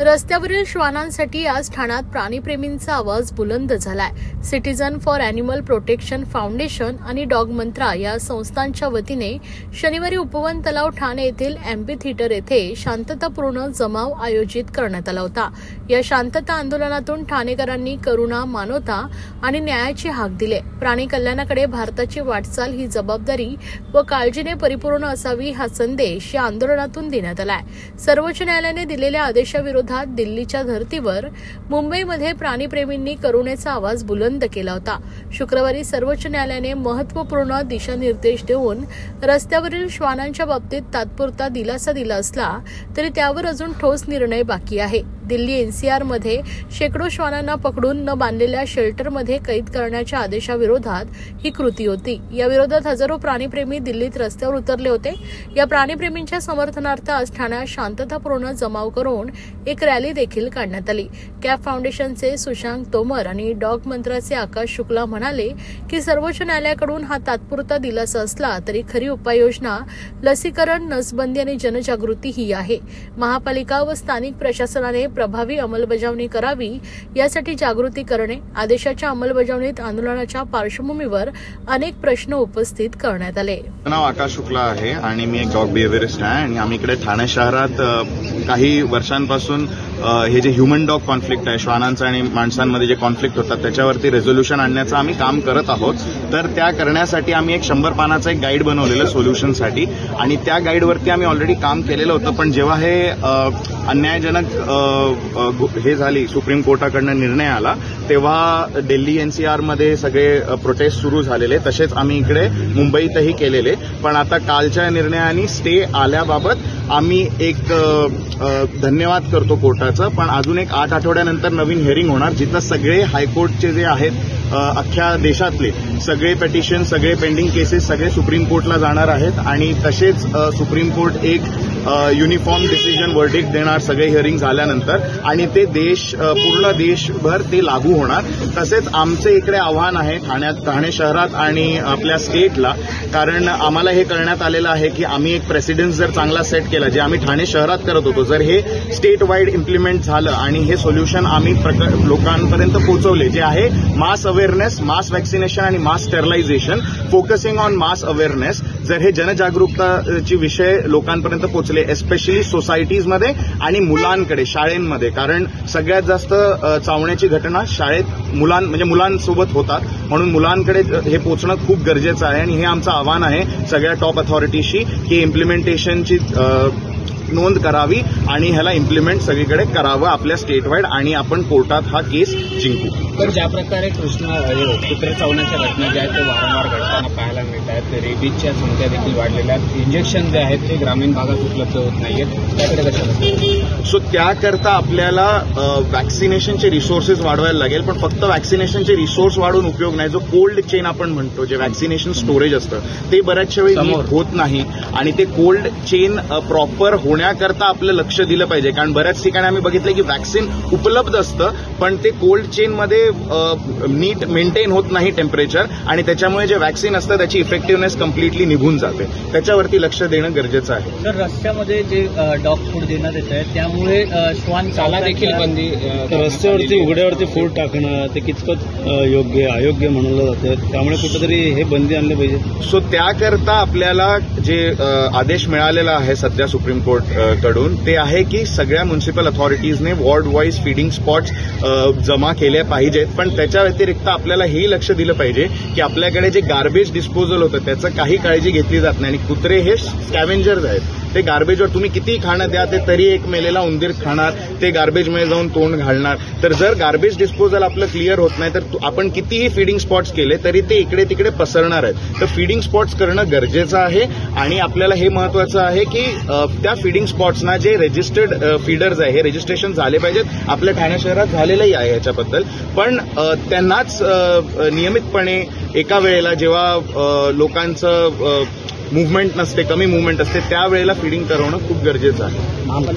रस्त्यावरील श्वानांसाठी आज ठाण्यात प्राणीप्रेमींचा आवाज बुलंद झालाय। Citizen for animal protection foundation आणि डॉग मंत्रा या संस्थांच्या वतीने शनिवारी उपवन तलाव ठाणे येथील एम्पी थिएटर येथे शांततापूर्ण जमाव आयोजित करण्यात आला होता। या शांतता आंदोलनातून ठाणेकरांनी करुणा, मानवता आणि न्यायाची हाक दिली। प्राणी कल्याणाकडे भारताची वाटचाल ही जबाबदारी व काळजीने परिपूर्ण असावी हा संदेश या आंदोलनातून देण्यात आलाय। सर्वोच्च न्यायालयाने दिलेल्या आदेशाविरोधात दिल्लीच्या धर्तीवर मुंबईमध्ये प्राणीप्रेमींनी करुणेचा आवाज बुलंद केला होता। शुक्रवारी सर्वोच्च न्यायालयाने महत्त्वपूर्ण दिशानिर्देश देऊन रस्त्यावरील श्वानांच्या बाबतीत तात्पुरता दिलासा दिला असला तरी त्यावर अजून ठोस निर्णय बाकी आहे। दिल्ली एनसीआर मध्ये शेकडो श्वानांना पकडून न बांधलेल्या शेल्टरमध्ये कैद करण्याच्या आदेशाविरोधात ही कृती होती। या विरोधात हजारो प्राणीप्रेमी दिल्लीत रस्त्यावर उतरले होते। या प्राणीप्रेमींच्या समर्थनार्थ आज ठाण्यात शांततापूर्ण जमाव करून एक रॅली देखील काढण्यात आली। कॅप फाउंडेशनचे सुशांत तोमर आणि डॉग मंत्राचे आकाश शुक्ला म्हणाले की सर्वोच्च न्यायालयाकडून हा तात्पुरता दिलासा असला तरी खरी उपाययोजना लसीकरण, नसबंदी आणि जनजागृती ही आहे। महापालिका व स्थानिक प्रशासनाने प्रभावी अंमलबजावणी करावी यासाठी जागृती करणे। आदेशाच्या अंमलबजावणीत आंदोलनाच्या पार्श्वभूमीवर अनेक प्रश्न उपस्थित करण्यात आले। नाव आकाश शुक्ला आहे आणि मी एक डॉग बिहेवियरिस्ट आहे आणि आम्ही इकडे ठाणे शहरात काही वर्षांपासून हे जे ह्युमन डॉग कॉन्फ्लिक्ट आहे, श्वानांचा आणि माणसांमध्ये जे कॉन्फ्लिक्ट होतात त्याच्यावरती रेझोल्युशन आणण्याचं आम्ही काम करत आहोत। तर त्या करण्यासाठी आम्ही एक 100 पानाचं एक गाईड बनवलेलं सोल्युशनसाठी आणि त्या गाईडवरती आम्ही ऑलरेडी काम केलेलं होतं। पण जेव्हा हे अन्यायजनक हे झाली, सुप्रीम कोर्टाकडनं निर्णय आला, तेव्हा दिल्ली एनसीआरमध्ये सगळे प्रोटेस्ट सुरू झालेले, तसेच आम्ही इकडे मुंबईतही केलेले। पण आता कालच्या निर्णयाने स्टे आल्याबाबत आम्ही एक धन्यवाद करतो कोर्टाचा। पण अजून एक 8 आठवड्यानंतर नवीन हिअरिंग होणार, जिथं सगळे हायकोर्टचे जे आहेत अख्ख्या देशातले सगळे पेटिशन, सगळे पेंडिंग केसेस सगळे सुप्रीम कोर्टला जाणार आहेत आणि तसेच सुप्रीम कोर्ट एक युनिफॉर्म डिसिजन वर्डिक्ट देणार सगळे हिअरिंग झाल्यानंतर आणि ते पूर्ण देशभर ते लागू होणार। तसेच आमचे इकडे आव्हान आहे ठाणे शहरात आणि आपल्या स्टेटला, कारण आम्हाला हे करण्यात आलेलं आहे की आम्ही एक प्रेसिडेन्स जर चांगला सेट केला, जे आम्ही ठाणे शहरात करत होतो, जर हे स्टेट वाईड इम्प्लिमेंट झालं आणि हे सोल्युशन आम्ही लोकांपर्यंत पोहोचवले, जे आहे मास अवेअरनेस, मास वॅक्सिनेशन आणि mass sterilisation, focusing on mass awareness, जर हे जनजागरूकताचे विषय लोकांपर्यंत पोहोचले, एस्पेशली सोसायटीजमध्ये आणि मुलांकडे, शाळेंमध्ये, कारण सगळ्यात जास्त चावण्याची घटना शाळेत मुलांसोबत होतात, म्हणून मुलांकडे हे पोहोचणं खूप गरजेचं आहे। आणि हे आमचं आव्हान आहे सगळ्या टॉप अथॉरिटीशी की इम्प्लिमेंटेशनची नोंद करावी आणि ह्याला इम्प्लिमेंट सगळीकडे करावं आपल्या स्टेट वाईड आणि आपण कोर्टात हा केस जिंकू। तर ज्या प्रकारे कुत्रे चावण्याच्या घटना ज्या आहेत ते वारंवार घडताना पाहायला मिळत आहेत, रेबीजच्या संख्या देखील वाढलेल्या आहेत, इंजेक्शन जे आहेत ते ग्रामीण भागात उपलब्ध होत नाहीयेत, त्याकडे कशा सो त्याकरता आपल्याला वॅक्सिनेशनचे रिसोर्सेस वाढवायला लागेल। पण फक्त वॅक्सिनेशनचे रिसोर्स वाढवून उपयोग नाही, जो कोल्ड चेन आपण म्हणतो, जे वॅक्सिनेशन स्टोरेज असतं ते बऱ्याचशा वेळी होत नाही आणि ते कोल्ड चेन प्रॉपर होण्याकरता आपलं लक्ष दिलं पाहिजे। कारण बऱ्याच ठिकाणी आम्ही बघितलं की वॅक्सिन उपलब्ध असतं पण ते कोल्ड चेनमध्ये नीट मेंटेन होत नाही टेम्परेचर आणि त्याच्यामुळे जे वॅक्सिन असतं त्याची इफेक्टिव्हनेस कम्प्लिटली निघून जाते। त्याच्यावरती लक्ष देणं गरजेचं आहे। तर रस्त्यामध्ये जे डॉग फूड देण्यात येत आहे त्यामुळे श्वान चाला देखील बंदी, रस्त्यावरती उघड्यावरती फूड टाकणं ते कितपत योग्य अयोग्य म्हणलं जातं, त्यामुळे कुठेतरी हे बंदी आणली पाहिजे। सो त्याकरता आपल्याला जे आदेश मिळालेला आहे सध्या सुप्रीम कोर्ट कडून, ते आहे की सगळ्या म्युनिसिपल अथॉरिटीजने वॉर्ड वाईज फीडिंग स्पॉट्स जमा केले पाहिजेत। पण त्याच्या व्यतिरिक्त आपल्याला हेही लक्ष दिलं पाहिजे की आपल्याकडे जे गार्बेज डिस्पोजल होतं त्याचं काही काळजी घेतली जात नाही आणि कुत्रे हे स्कॅव्हेंजर्स आहेत, ते गार्बेजवर तुम्ही किती खाणं द्या ते तरी एक मेलेला उंदीर खाणार, ते गार्बेजमध्ये जाऊन तोंड घालणार। तर जर गार्बेज डिस्पोजल आपलं क्लिअर होत नाही तर आपण कितीही फीडिंग स्पॉट्स केले तरी ते इकडे तिकडे पसरणार आहेत। तर फीडिंग स्पॉट्स करणं गरजेचं आहे आणि आपल्याला हे महत्वाचं आहे की त्या फीडिंग स्पॉट्सना जे रजिस्टर्ड फीडर्स आहे हे रजिस्ट्रेशन झाले पाहिजेत। आपल्या ठाणे शहरात झालेलंही आहे याच्याबद्दल, पण त्यांनाच नियमितपणे एका वेळेला जेव्हा लोकांचं मुव्हमेंट नसते, कमी मुव्हमेंट असते, त्यावेळेला फीडिंग करवणं खूप गरजेचं आहे।